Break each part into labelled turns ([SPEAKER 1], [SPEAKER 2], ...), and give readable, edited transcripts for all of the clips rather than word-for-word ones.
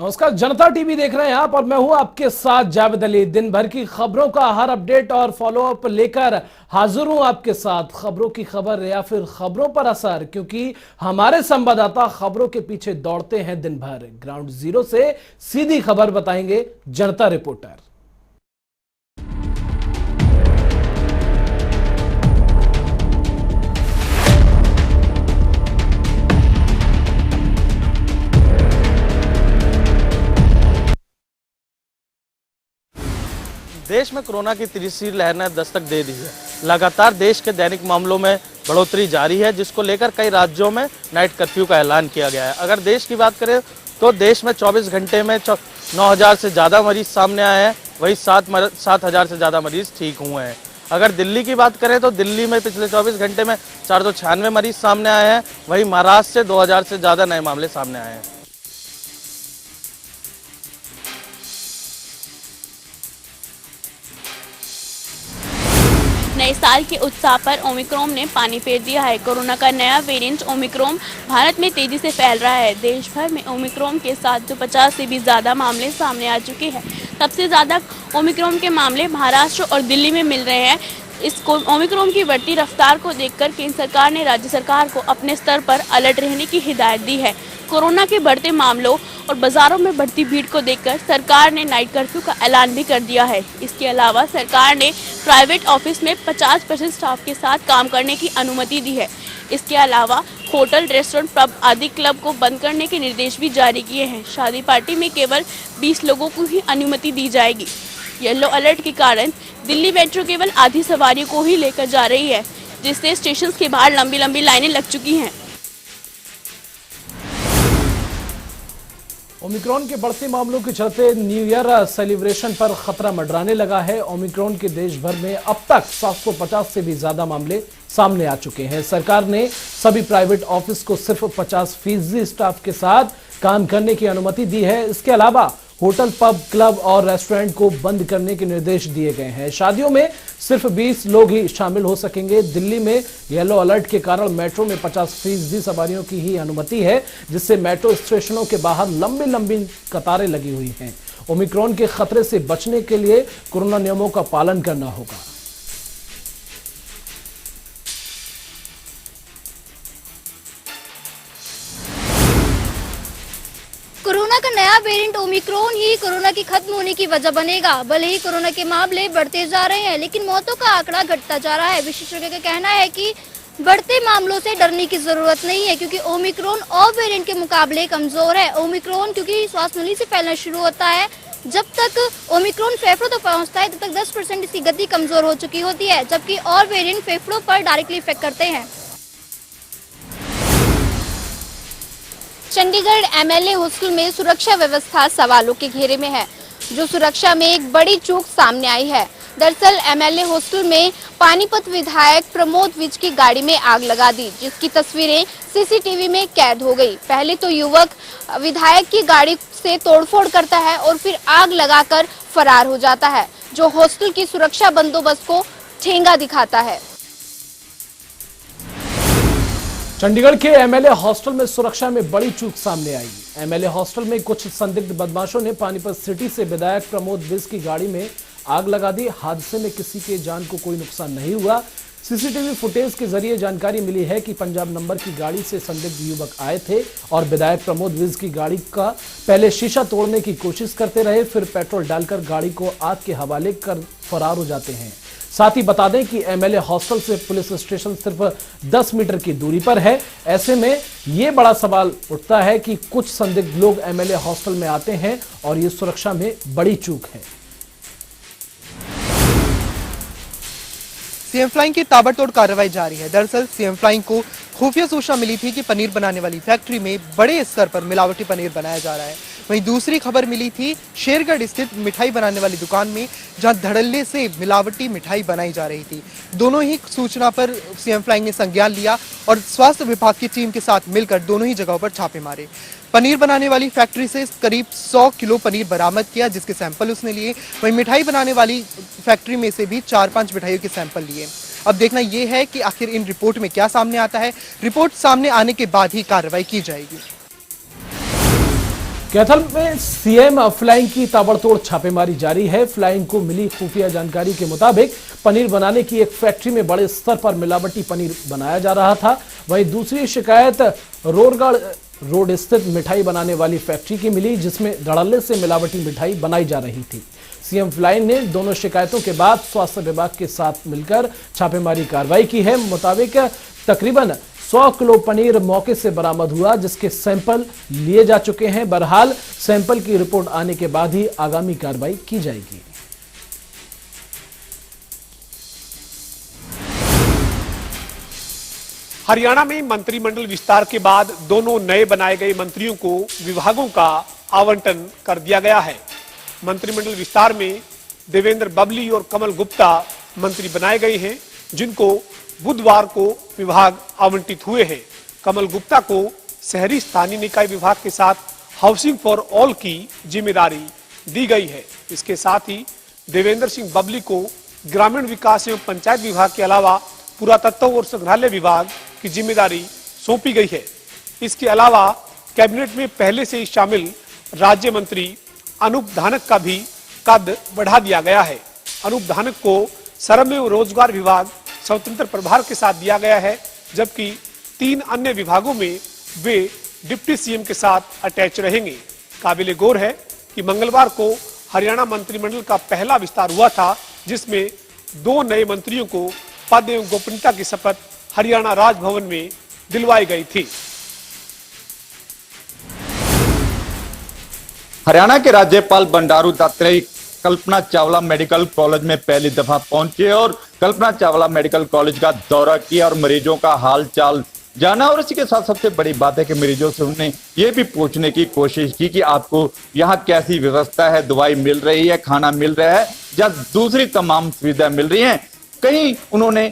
[SPEAKER 1] नमस्कार, जनता टीवी देख रहे हैं आप और मैं हूं आपके साथ जावेद अली। दिन भर की खबरों का हर अपडेट और फॉलोअप लेकर हाजिर हूं आपके साथ। खबरों की खबर या फिर खबरों पर असर, क्योंकि हमारे संवाददाता खबरों के पीछे दौड़ते हैं दिन भर। ग्राउंड जीरो से सीधी खबर बताएंगे जनता रिपोर्टर।
[SPEAKER 2] देश में कोरोना की तीसरी लहर ने दस्तक दे दी है। लगातार देश के दैनिक मामलों में बढ़ोतरी जारी है, जिसको लेकर कई राज्यों में नाइट कर्फ्यू का ऐलान किया गया है। अगर देश की बात करें तो देश में 24 घंटे में 9,000 से ज़्यादा मरीज सामने आए हैं, वहीं 7,000 से ज़्यादा मरीज ठीक हुए हैं। अगर दिल्ली की बात करें तो दिल्ली में पिछले 24 घंटे में 496 मरीज सामने आए हैं, वहीं महाराष्ट्र से 2,000 से ज़्यादा नए मामले सामने आए हैं।
[SPEAKER 3] नए साल के उत्साह पर ओमिक्रॉन ने पानी फेर दिया है। कोरोना का नया वेरिएंट ओमिक्रॉन भारत में तेजी से फैल रहा है। देश भर में ओमिक्रॉन के साथ जो 50 से भी ज्यादा मामले सामने आ चुके हैं। सबसे ज्यादा ओमिक्रॉन के मामले महाराष्ट्र और दिल्ली में मिल रहे हैं। इस ओमिक्रॉन की बढ़ती रफ्तार को देखकर केंद्र सरकार ने राज्य सरकार को अपने स्तर पर अलर्ट रहने की हिदायत दी है। कोरोना के बढ़ते मामलों और बाजारों में बढ़ती भीड़ को देखकर सरकार ने नाइट कर्फ्यू का ऐलान भी कर दिया है। इसके अलावा सरकार ने प्राइवेट ऑफिस में 50% स्टाफ के साथ काम करने की अनुमति दी है। इसके अलावा होटल, रेस्टोरेंट, पब आदि क्लब को बंद करने के निर्देश भी जारी किए हैं। शादी पार्टी में केवल 20 लोगों को ही अनुमति दी जाएगी। येलो अलर्ट के कारण दिल्ली मेट्रो केवल आधी सवारियों को ही लेकर जा रही है, जिससे स्टेशन के बाहर लंबी लंबी लाइनें लग चुकी हैं।
[SPEAKER 1] ओमिक्रॉन के बढ़ते मामलों के चलते न्यू ईयर सेलिब्रेशन पर खतरा मंडराने लगा है। ओमिक्रॉन के देश भर में अब तक 750 से भी ज्यादा मामले सामने आ चुके हैं। सरकार ने सभी प्राइवेट ऑफिस को सिर्फ 50% स्टाफ के साथ काम करने की अनुमति दी है। इसके अलावा होटल, पब, क्लब और रेस्टोरेंट को बंद करने के निर्देश दिए गए हैं। शादियों में सिर्फ 20 लोग ही शामिल हो सकेंगे। दिल्ली में येलो अलर्ट के कारण मेट्रो में 50% सवारियों की ही अनुमति है, जिससे मेट्रो स्टेशनों के बाहर लंबी लंबी कतारें लगी हुई हैं। ओमिक्रॉन के खतरे से बचने के लिए कोरोना नियमों का पालन करना होगा।
[SPEAKER 4] कोरोना का नया वेरिएंट ओमिक्रॉन ही कोरोना की खत्म होने की वजह बनेगा। भले ही कोरोना के मामले बढ़ते जा रहे हैं, लेकिन मौतों का आंकड़ा घटता जा रहा है। विशेषज्ञों का कहना है कि बढ़ते मामलों से डरने की जरूरत नहीं है, क्योंकि ओमिक्रॉन और वेरिएंट के मुकाबले कमजोर है। ओमिक्रॉन क्योंकि श्वास नली से फैलना शुरू होता है, जब तक ओमिक्रॉन फेफड़ों तक पहुंचता है तब तक 10% इसकी गति कमजोर हो चुकी होती है, जबकि और वेरिएंट फेफड़ों पर डायरेक्टली इफेक्ट करते हैं। चंडीगढ़ एमएलए हॉस्टल में सुरक्षा व्यवस्था सवालों के घेरे में है। जो सुरक्षा में एक बड़ी चूक सामने आई है। दरअसल एमएलए हॉस्टल में पानीपत विधायक प्रमोद विज की गाड़ी में आग लगा दी, जिसकी तस्वीरें सीसीटीवी में कैद हो गई। पहले तो युवक विधायक की गाड़ी से तोड़फोड़ करता है और फिर आग लगाकर फरार हो जाता है, जो हॉस्टल की सुरक्षा बंदोबस्त को ठेंगा दिखाता है।
[SPEAKER 1] चंडीगढ़ के एमएलए हॉस्टल में सुरक्षा में बड़ी चूक सामने आई। एमएलए हॉस्टल में कुछ संदिग्ध बदमाशों ने पानीपत सिटी से विधायक प्रमोद विज की गाड़ी में आग लगा दी। हादसे में किसी के जान को कोई नुकसान नहीं हुआ। सीसीटीवी फुटेज के जरिए जानकारी मिली है कि पंजाब नंबर की गाड़ी से संदिग्ध युवक आए थे और विधायक प्रमोद विज की गाड़ी का पहले शीशा तोड़ने की कोशिश करते रहे, फिर पेट्रोल डालकर गाड़ी को आग के हवाले कर फरार हो जाते हैं। साथ ही बता दें कि एमएलए हॉस्टल से पुलिस स्टेशन सिर्फ 10 मीटर की दूरी पर है। ऐसे में यह बड़ा सवाल उठता है कि कुछ संदिग्ध लोग एमएलए हॉस्टल में आते हैं और ये सुरक्षा में बड़ी चूक है।
[SPEAKER 5] सीएम फ्लाइंग की ताबड़तोड़ कार्रवाई जारी है। दरअसल सीएम फ्लाइंग को खुफिया सूचना मिली थी कि पनीर बनाने वाली फैक्ट्री में बड़े स्तर पर मिलावटी पनीर बनाया जा रहा है। वहीं दूसरी खबर मिली थी शेरगढ़ स्थित मिठाई बनाने वाली दुकान में, जहां धड़ल्ले से मिलावटी मिठाई बनाई जा रही थी। दोनों ही सूचना पर सीएम फ्लाइंग ने संज्ञान लिया और स्वास्थ्य विभाग की टीम के साथ मिलकर दोनों ही जगहों पर छापे मारे। पनीर बनाने वाली फैक्ट्री से करीब 100 किलो पनीर बरामद किया, जिसके सैंपल उसने लिए। वहीं मिठाई बनाने वाली फैक्ट्री में से भी 4-5 मिठाइयों के सैंपल लिए। अब देखना यह है कि आखिर इन रिपोर्ट में क्या सामने आता है। रिपोर्ट सामने आने के बाद ही कार्रवाई की जाएगी।
[SPEAKER 1] कैथल में सीएम फ्लाइंग की ताबड़तोड़ छापेमारी जारी है। फ्लाइंग को मिली खुफिया जानकारी के मुताबिक पनीर बनाने की एक फैक्ट्री में बड़े स्तर पर मिलावटी पनीर बनाया जा रहा था। वहीं दूसरी शिकायत रोरगढ़ रोड स्थित मिठाई बनाने वाली फैक्ट्री की मिली, जिसमें धड़ल्ले से मिलावटी मिठाई बनाई जा रही थी। सीएम फ्लाइंग ने दोनों शिकायतों के बाद स्वास्थ्य विभाग के साथ मिलकर छापेमारी कार्रवाई की है। मुताबिक तकरीबन 100 किलो पनीर मौके से बरामद हुआ, जिसके सैंपल लिए जा चुके हैं। बहरहाल सैंपल की रिपोर्ट आने के बाद ही आगामी कार्रवाई की जाएगी।
[SPEAKER 6] हरियाणा में मंत्रिमंडल विस्तार के बाद दोनों नए बनाए गए मंत्रियों को विभागों का आवंटन कर दिया गया है। मंत्रिमंडल विस्तार में देवेंद्र बबली और कमल गुप्ता मंत्री बनाए गए हैं, जिनको बुधवार को विभाग आवंटित हुए हैं। कमल गुप्ता को शहरी स्थानीय निकाय विभाग के साथ हाउसिंग फॉर ऑल की जिम्मेदारी दी गई है। इसके साथ ही देवेंद्र सिंह बबली को ग्रामीण विकास एवं पंचायत विभाग के अलावा पुरातत्व और संग्रहालय विभाग की जिम्मेदारी सौंपी गई है। इसके अलावा कैबिनेट में पहले से ही शामिल राज्य मंत्री अनूप धानक का भी कद बढ़ा दिया गया है। अनूप धानक को श्रम एवं रोजगार विभाग स्वतंत्र प्रभार के साथ दिया गया है, जबकि 3 अन्य विभागों में वे डिप्टी सीएम के साथ अटैच रहेंगे। काबिले गौर है कि मंगलवार को हरियाणा मंत्रिमंडल का पहला विस्तार हुआ था, जिसमें 2 नए मंत्रियों को पद एवं गोपनीयता की शपथ हरियाणा राजभवन में दिलवाई गई थी।
[SPEAKER 7] हरियाणा के राज्यपाल बंडारू दत्तात्रेय कल्पना चावला मेडिकल कॉलेज में पहली दफा पहुंचे और कल्पना चावला मेडिकल कॉलेज का दौरा किया और मरीजों का हाल चाल जाना। और इसी के साथ सबसे बड़ी बात है कि मरीजों से उन्होंने ये भी पूछने की कोशिश की कि आपको यहाँ कैसी व्यवस्था है, दवाई मिल रही है, खाना मिल रहा है या दूसरी तमाम सुविधा मिल रही है। कहीं उन्होंने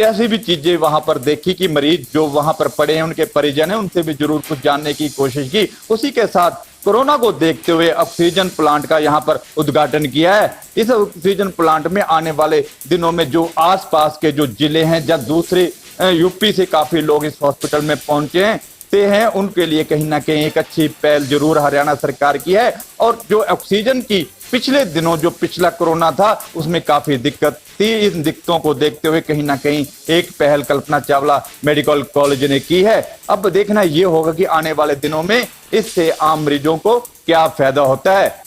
[SPEAKER 7] ऐसी भी चीजें वहां पर देखी कि मरीज जो वहां पर पड़े हैं, उनके परिजन हैं, उनसे भी जरूर कुछ जानने की कोशिश की। उसी के साथ कोरोना को देखते हुए ऑक्सीजन प्लांट का यहाँ पर उद्घाटन किया है। इस ऑक्सीजन प्लांट में आने वाले दिनों में जो आसपास के जो जिले हैं या दूसरे यूपी से काफी लोग इस हॉस्पिटल में पहुंचे हैं, उनके लिए कहीं ना कहीं एक अच्छी पहल जरूर हरियाणा सरकार की है। और जो ऑक्सीजन की पिछले दिनों जो पिछला कोरोना था उसमें काफी दिक्कत थी, इन दिक्कतों को देखते हुए कहीं ना कहीं एक पहल कल्पना चावला मेडिकल कॉलेज ने की है। अब देखना ये होगा कि आने वाले दिनों में इससे आम मरीजों को क्या फायदा होता है।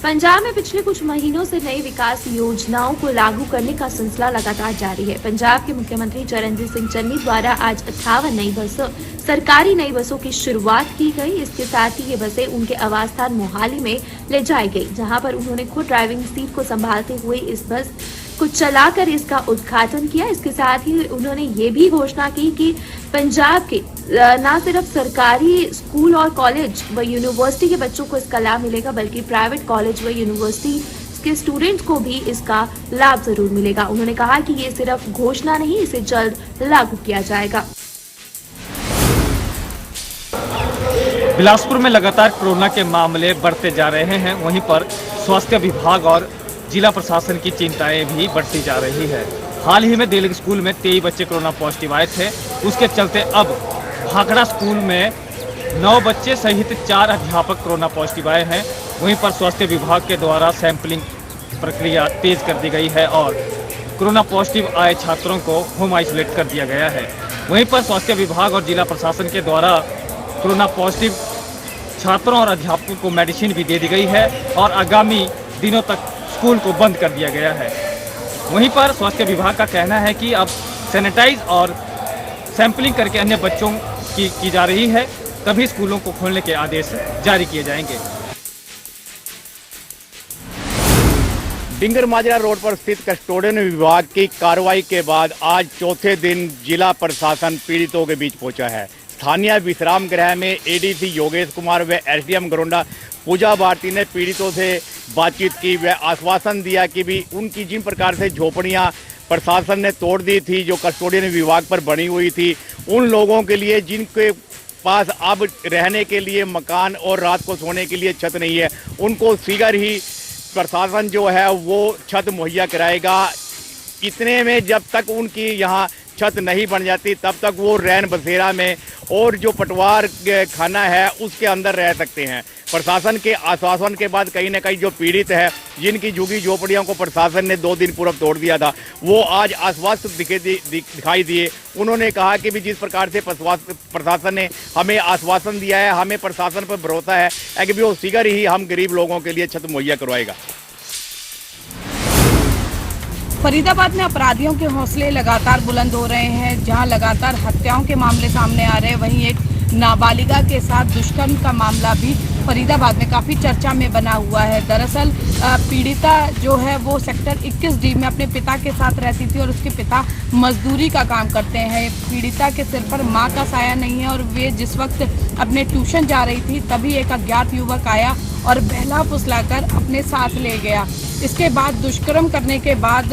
[SPEAKER 8] पंजाब में पिछले कुछ महीनों से नई विकास योजनाओं को लागू करने का सिलसिला लगातार जारी है। पंजाब के मुख्यमंत्री चरणजीत सिंह चन्नी द्वारा आज 58 नई बसों, सरकारी नई बसों की शुरुआत की गई। इसके साथ ही ये बसें उनके आवास स्थान मोहाली में ले जाई गई, जहां पर उन्होंने खुद ड्राइविंग सीट को संभालते हुए इस बस को चलाकर इसका उद्घाटन किया। इसके साथ ही उन्होंने ये भी घोषणा की कि पंजाब के न सिर्फ सरकारी स्कूल और कॉलेज व यूनिवर्सिटी के बच्चों को इसका लाभ मिलेगा, बल्कि प्राइवेट कॉलेज व यूनिवर्सिटी के स्टूडेंट्स को भी इसका लाभ जरूर मिलेगा। उन्होंने कहा कि ये सिर्फ घोषणा नहीं, इसे जल्द लागू किया जाएगा।
[SPEAKER 9] बिलासपुर में लगातार कोरोना के मामले बढ़ते जा रहे हैं, वहीं पर स्वास्थ्य विभाग और जिला प्रशासन की चिंताएं भी बढ़ती जा रही है। हाल ही में दिल्ली स्कूल में 23 बच्चे कोरोना पॉजिटिव आए थे, उसके चलते अब भाखड़ा स्कूल में 9 बच्चे सहित 4 अध्यापक कोरोना पॉजिटिव आए हैं। वहीं पर स्वास्थ्य विभाग के द्वारा सैंपलिंग प्रक्रिया तेज कर दी गई है और कोरोना पॉजिटिव आए छात्रों को होम आइसोलेट कर दिया गया है। वहीं पर स्वास्थ्य विभाग और जिला प्रशासन के द्वारा कोरोना पॉजिटिव छात्रों और अध्यापकों को मेडिसिन भी दे दी गई है और आगामी दिनों तक स्कूल को बंद कर दिया गया है। वहीं पर स्वास्थ्य विभाग का कहना है कि अब सैनिटाइज और सैंपलिंग करके अन्य बच्चों की जा रही है, तभी स्कूलों को खोलने के आदेश जारी किए जाएंगे।
[SPEAKER 10] डिंगर माजरा रोड पर स्थित कस्टोडियन विभाग की कार्रवाई के बाद आज चौथे दिन जिला प्रशासन पीड़ितों के बीच पहुंचा है। स्थानीय विश्राम गृह में एडीसी योगेश कुमार व एसडीएम गरोंडा पूजा भारती ने पीड़ितों से बातचीत की व आश्वासन दिया कि भी उनकी जिन प्रकार से झोपड़ियां प्रशासन ने तोड़ दी थी, जो कस्टोडियन विभाग पर बनी हुई थी, उन लोगों के लिए जिनके पास अब रहने के लिए मकान और रात को सोने के लिए छत नहीं है, उनको शीघ्र ही प्रशासन जो है वो छत मुहैया कराएगा। इतने में जब तक उनकी यहाँ छत नहीं बन जाती तब तक वो रैन बसेरा में और जो पटवार खाना है उसके अंदर रह सकते हैं। प्रशासन के आश्वासन के बाद कहीं ना कहीं जो पीड़ित है, जिनकी झुग्गी झोपड़ियों को प्रशासन ने 2 दिन पूर्व तोड़ दिया था, वो आज आश्वस्त दिखाई दिए। उन्होंने कहा कि भी जिस प्रकार से प्रशासन ने हमें आश्वासन दिया है, हमें प्रशासन पर भरोसा है कि भी वो शीघ्र ही हम गरीब लोगों के लिए छत मुहैया करवाएगा।
[SPEAKER 11] फरीदाबाद में अपराधियों के हौसले लगातार बुलंद हो रहे हैं। जहां लगातार हत्याओं के मामले सामने आ रहे हैं, वहीं एक नाबालिगा के साथ दुष्कर्म का मामला भी फरीदाबाद में काफ़ी चर्चा में बना हुआ है। दरअसल पीड़िता जो है वो सेक्टर 21D में अपने पिता के साथ रहती थी और उसके पिता मजदूरी का काम करते हैं। पीड़िता के सिर पर मां का साया नहीं है और वे जिस वक्त अपने ट्यूशन जा रही थी तभी एक अज्ञात युवक आया और बहला फुसलाकर अपने साथ ले गया। इसके बाद दुष्कर्म करने के बाद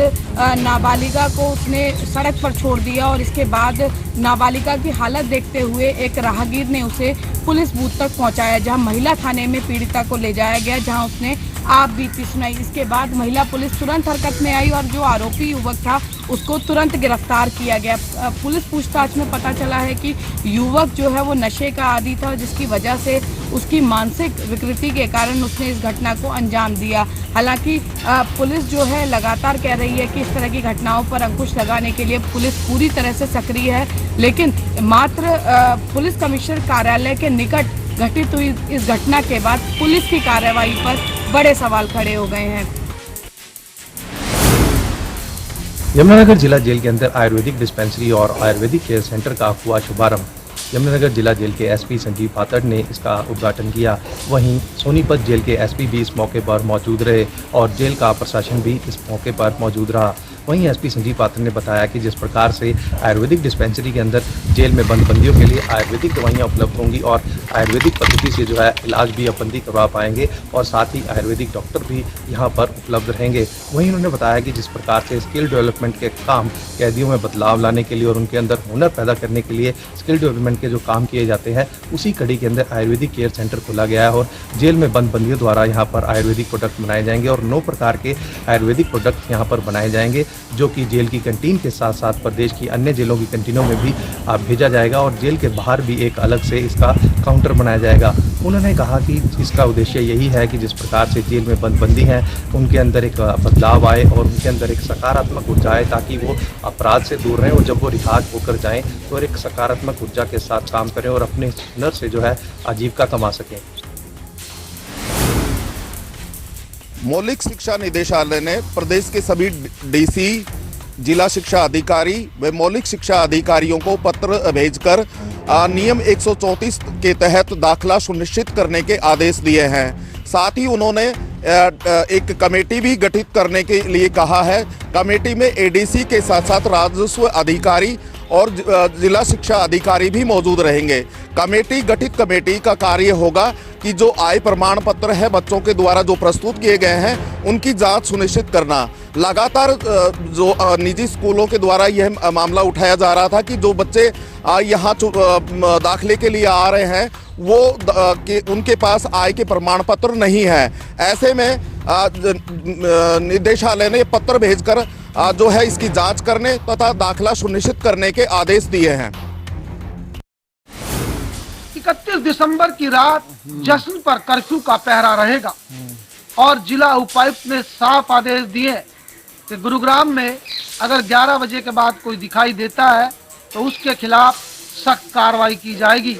[SPEAKER 11] नाबालिगा को उसने सड़क पर छोड़ दिया और इसके बाद नाबालिगा की हालत देखते हुए एक राहगीर ने उसे पुलिस बूथ तक पहुंचाया, जहां महिला थाने में पीड़िता को ले जाया गया, जहां उसने आप बीती सुनाई। इसके बाद महिला पुलिस तुरंत हरकत में आई और जो आरोपी युवक था उसको तुरंत गिरफ्तार किया गया। पुलिस पूछताछ में पता चला है कि युवक जो है वो नशे का आदी था, जिसकी वजह से उसकी मानसिक विकृति के कारण उसने इस घटना को अंजाम दिया। हालांकि पुलिस जो है लगातार कह रही है कि इस तरह की घटनाओं पर अंकुश लगाने के लिए पुलिस पूरी तरह से सक्रिय है, लेकिन मात्र पुलिस कमिश्नर कार्यालय के निकट घटित हुई इस घटना के बाद पुलिस की कार्रवाई पर बड़े सवाल खड़े हो गए हैं।
[SPEAKER 12] यमुनानगर जिला जेल के अंदर आयुर्वेदिक डिस्पेंसरी और आयुर्वेदिक केयर सेंटर का हुआ शुभारंभ। यमुनानगर जिला जेल के एसपी संजीव पातड़ ने इसका उद्घाटन किया। वहीं सोनीपत जेल के एसपी भी इस मौके पर मौजूद रहे और जेल का प्रशासन भी इस मौके पर मौजूद रहा। वहीं एसपी संजीव पात्र ने बताया कि जिस प्रकार से आयुर्वेदिक डिस्पेंसरी के अंदर जेल में बंद बंदियों के लिए आयुर्वेदिक दवाइयां उपलब्ध होंगी और आयुर्वेदिक पद्धति से जो है इलाज भी अब बंदी करवा पाएंगे और साथ ही आयुर्वेदिक डॉक्टर भी यहां पर उपलब्ध रहेंगे। वहीं उन्होंने बताया कि जिस प्रकार से स्किल डेवलपमेंट के काम कैदियों में बदलाव लाने के लिए और उनके अंदर हुनर पैदा करने के लिए स्किल डेवलपमेंट के जो काम किए जाते हैं, उसी कड़ी के अंदर आयुर्वेदिक केयर सेंटर खोला गया है और जेल में बंद बंदियों द्वारा यहाँ पर आयुर्वेदिक प्रोडक्ट बनाए जाएंगे और 9 प्रकार के आयुर्वेदिक प्रोडक्ट यहाँ पर बनाए जाएंगे, जो कि जेल की कैंटीन के साथ साथ प्रदेश की अन्य जेलों की कैंटीनों में भी भेजा जाएगा और जेल के बाहर भी एक अलग से इसका काउंटर बनाया जाएगा। उन्होंने कहा कि इसका उद्देश्य यही है कि जिस प्रकार से जेल में बंदी हैं उनके अंदर एक बदलाव आए और उनके अंदर एक सकारात्मक ऊर्जा आए, ताकि वो अपराध से दूर रहें और जब वो रिहा होकर जाएं तो एक सकारात्मक ऊर्जा के साथ काम करें और अपने हुनर से जो है आजीविका कमा सकें।
[SPEAKER 13] मौलिक शिक्षा निदेशालय ने प्रदेश के सभी डीसी, जिला शिक्षा अधिकारी व मौलिक शिक्षा अधिकारियों को पत्र भेजकर नियम 134 के तहत दाखिला सुनिश्चित करने के आदेश दिए हैं। साथ ही उन्होंने एक कमेटी भी गठित करने के लिए कहा है। कमेटी में एडीसी के साथ साथ राजस्व अधिकारी और जिला शिक्षा अधिकारी भी मौजूद रहेंगे। गठित कमेटी का कार्य होगा कि जो आय प्रमाण पत्र है बच्चों के द्वारा जो प्रस्तुत किए गए हैं उनकी जांच सुनिश्चित करना। लगातार जो निजी स्कूलों के द्वारा यह मामला उठाया जा रहा था कि जो बच्चे यहाँ दाखिले के लिए आ रहे हैं वो उनके पास आय के प्रमाण पत्र नहीं है। ऐसे में निदेशालय ने पत्र भेजकर जो है इसकी जांच करने तथा दाखिला सुनिश्चित करने के आदेश दिए हैं।
[SPEAKER 14] 31 दिसंबर की रात जश्न पर कर्फ्यू का पहरा रहेगा और जिला उपायुक्त ने साफ आदेश दिए कि गुरुग्राम में अगर 11 बजे के बाद कोई दिखाई देता है तो उसके खिलाफ सख्त कार्रवाई की जाएगी।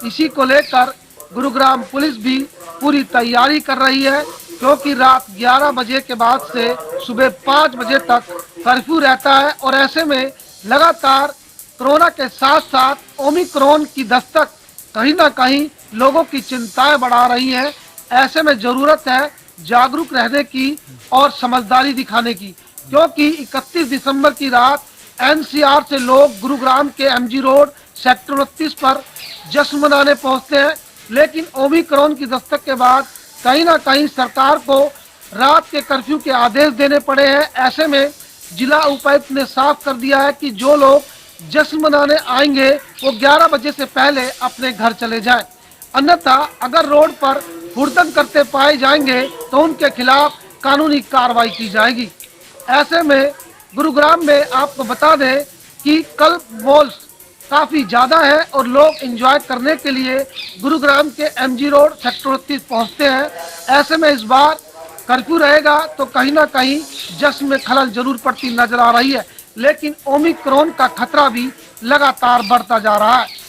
[SPEAKER 14] इसी को लेकर गुरुग्राम पुलिस भी पूरी तैयारी कर रही है, क्योंकि रात 11 बजे के बाद से सुबह 5 बजे तक कर्फ्यू रहता है और ऐसे में लगातार कोरोना के साथ साथ ओमिक्रॉन की दस्तक कहीं ना कहीं लोगों की चिंताएं बढ़ा रही हैं। ऐसे में जरूरत है जागरूक रहने की और समझदारी दिखाने की, क्योंकि 31 दिसंबर की रात एनसीआर से लोग गुरुग्राम के एमजी रोड सेक्टर 29 पर जश्न मनाने पहुंचते हैं, लेकिन ओमिक्रॉन की दस्तक के बाद कहीं ना कहीं सरकार को रात के कर्फ्यू के आदेश देने पड़े हैं। ऐसे में जिला उपायुक्त ने साफ कर दिया है कि जो लोग जश्न मनाने आएंगे वो 11 बजे से पहले अपने घर चले जाएं, अन्यथा अगर रोड पर हुड़दंग करते पाए जाएंगे तो उनके खिलाफ कानूनी कार्रवाई की जाएगी। ऐसे में गुरुग्राम में आपको बता दें कि कल मॉल्स काफी ज्यादा है और लोग एंजॉय करने के लिए गुरुग्राम के एमजी रोड सेक्टर 30 पहुंचते हैं। ऐसे में इस बार कर्फ्यू रहेगा तो कहीं ना कहीं जश्न में खलल जरूर पड़ती नजर आ रही है, लेकिन ओमिक्रॉन का खतरा भी लगातार बढ़ता जा रहा है।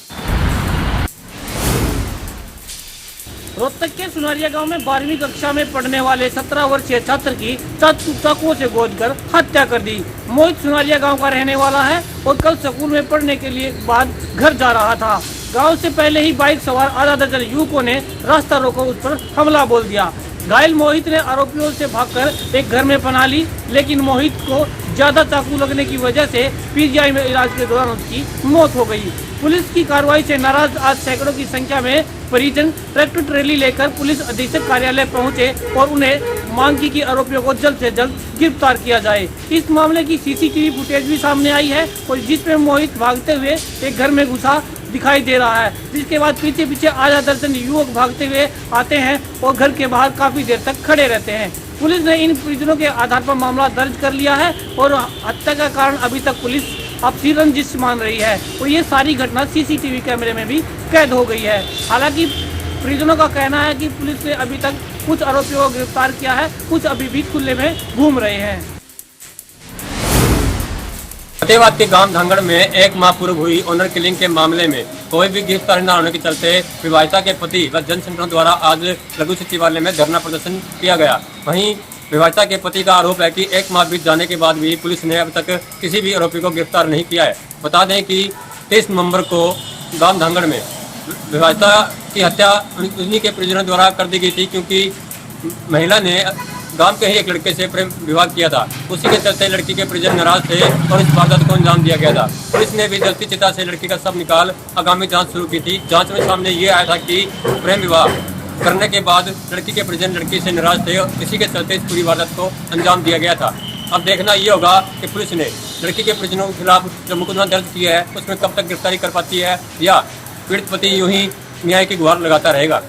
[SPEAKER 15] रोहतक के सुनारिया गांव में 12वीं कक्षा में पढ़ने वाले 17 वर्षीय छात्र की चाकुओं से गोदकर हत्या कर दी। मोहित सुनारिया गांव का रहने वाला है और कल स्कूल में पढ़ने के लिए बाद घर जा रहा था। गांव से पहले ही बाइक सवार आधा दर्जन युवकों ने रास्ता रोको उस पर हमला बोल दिया। घायल मोहित ने आरोपियों से भागकर एक घर में पनाह ली, लेकिन मोहित को ज्यादा चाकू लगने की वजह से पीजीआई में इलाज के दौरान उसकी मौत हो गई। पुलिस की कार्रवाई से नाराज आज सैकड़ों की संख्या में परिजन ट्रैक्टर ट्रेली लेकर पुलिस अधीक्षक कार्यालय पहुंचे और उन्हें मांग की कि आरोपियों को जल्द से जल्द गिरफ्तार किया जाए। इस मामले की सीसीटीवी फुटेज भी सामने आई है और जिसमें मोहित भागते हुए एक घर में घुसा दिखाई दे रहा है, जिसके बाद पीछे पीछे आधा दर्जन युवक भागते हुए आते हैं और घर के बाहर काफी देर तक खड़े रहते हैं। पुलिस ने इन परिजनों के आधार पर मामला दर्ज कर लिया है और हत्या का कारण अभी तक पुलिस अपनी रंजिश मान रही है और ये सारी घटना सीसीटीवी कैमरे में भी कैद हो गई है। हालांकि परिजनों का कहना है कि पुलिस ने अभी तक कुछ आरोपियों को गिरफ्तार किया है, कुछ अभी भी खुले में घूम रहे हैं।
[SPEAKER 16] फतेहाबाद के गांव धांगड़ में एक माह पूर्व हुई ऑनर किलिंग के मामले में कोई भी गिरफ्तार न होने के चलते विवाहिता के पति व जन संगठनों द्वारा आज लघु सचिवालय में धरना प्रदर्शन किया गया। वहीं विवाहिता के पति का आरोप है कि एक माह बीत जाने के बाद भी पुलिस ने अब तक किसी भी आरोपी को गिरफ्तार नहीं किया है। बता दें कि 23 नवंबर को गांव धांगड़ में विवाहिता की हत्या उन्हीं के परिजनों द्वारा कर दी गई थी, क्योंकि महिला ने गांव के ही एक लड़के से प्रेम विवाह किया था। उसी के चलते लड़की के परिजन नाराज थे और इस वारदात को अंजाम दिया गया था। पुलिस ने भी जलती चिता से लड़की का शव निकाल आगामी जांच शुरू की थी। जांच में सामने ये आया था कि प्रेम विवाह करने के बाद लड़की के परिजन लड़की से नाराज थे और इसी के चलते इस पूरी वारदात को अंजाम दिया गया था। अब देखना ये होगा कि पुलिस ने लड़की के परिजनों के खिलाफ जो मुकदमा दर्ज किया है उसमें कब तक गिरफ्तारी कर पाती है या पीड़ित पति यूं ही न्याय की गुहार लगाता रहेगा।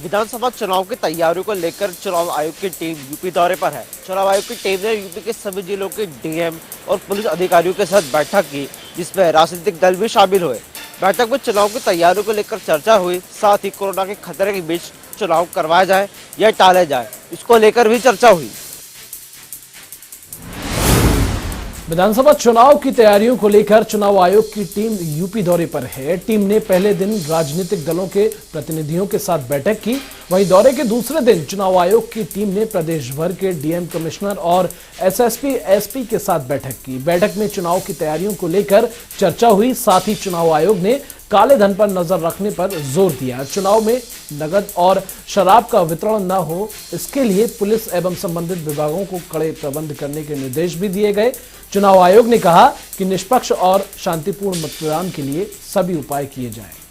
[SPEAKER 17] विधानसभा चुनाव की तैयारियों को लेकर चुनाव आयोग की टीम यूपी दौरे पर है। चुनाव आयोग की टीम ने यूपी के सभी जिलों के डीएम और पुलिस अधिकारियों के साथ बैठक की, जिसमें राजनीतिक दल भी शामिल हुए। बैठक में चुनाव की तैयारियों को लेकर चर्चा हुई, साथ ही कोरोना के खतरे के बीच चुनाव करवाया जाए या टाला जाए, इसको लेकर भी चर्चा हुई।
[SPEAKER 1] विधानसभा चुनाव की तैयारियों को लेकर चुनाव आयोग की टीम यूपी दौरे पर है। टीम ने पहले दिन राजनीतिक दलों के प्रतिनिधियों के साथ बैठक की। वहीं दौरे के दूसरे दिन चुनाव आयोग की टीम ने प्रदेश भर के डीएम, कमिश्नर और एसएसपी, एसपी के साथ बैठक की। बैठक में चुनाव की तैयारियों को लेकर चर्चा हुई। साथ ही चुनाव आयोग ने काले धन पर नजर रखने पर जोर दिया। चुनाव में नगद और शराब का वितरण न हो, इसके लिए पुलिस एवं संबंधित विभागों को कड़े प्रबंध करने के निर्देश भी दिए गए। चुनाव आयोग ने कहा कि निष्पक्ष और शांतिपूर्ण मतदान के लिए सभी उपाय किए जाएं।